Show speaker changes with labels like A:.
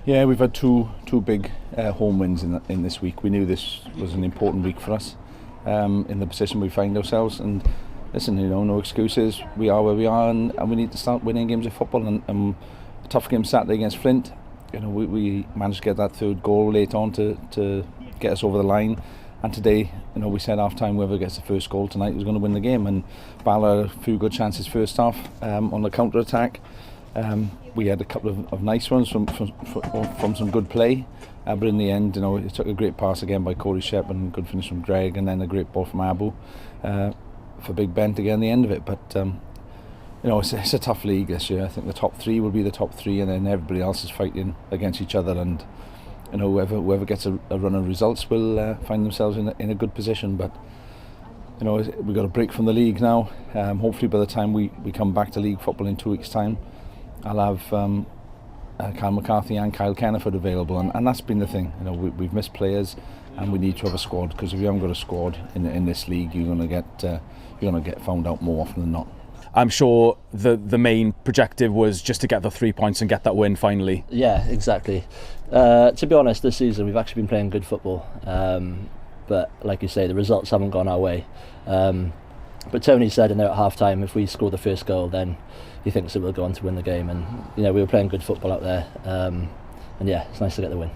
A: Yeah, we've had two big home wins in this week. We knew this was an important week for us in the position we find ourselves. And listen, no excuses. We are where we are, and we need to start winning games of football. And a tough game Saturday against Flint. We managed to get that third goal late on to get us over the line. And today, we said half time whoever gets the first goal tonight is going to win the game. And Bala had a few good chances first half on the counter attack. We had a couple of nice ones from some good play, but in the end, it took a great pass again by Corey Shep and good finish from Greg, and then a great ball from Abu for Big Ben to get on the end of it. But it's a tough league this year. I think the top three will be the top three, and then everybody else is fighting against each other. And whoever gets a run of results will find themselves in a good position. But we've got a break from the league now. Hopefully, by the time we come back to league football in 2 weeks' time, I'll have Kyle McCarthy and Kyle Kenneford available, and that's been the thing. We've missed players, and we need to have a squad, because if you haven't got a squad in this league, you're going to get found out more often than not.
B: I'm sure the main objective was just to get the 3 points and get that win finally.
C: Yeah, exactly. To be honest, this season we've actually been playing good football, but like you say, the results haven't gone our way. But Tony said in there at half time, if we score the first goal, then he thinks that we'll go on to win the game. And we were playing good football out there, and yeah, it's nice to get the win.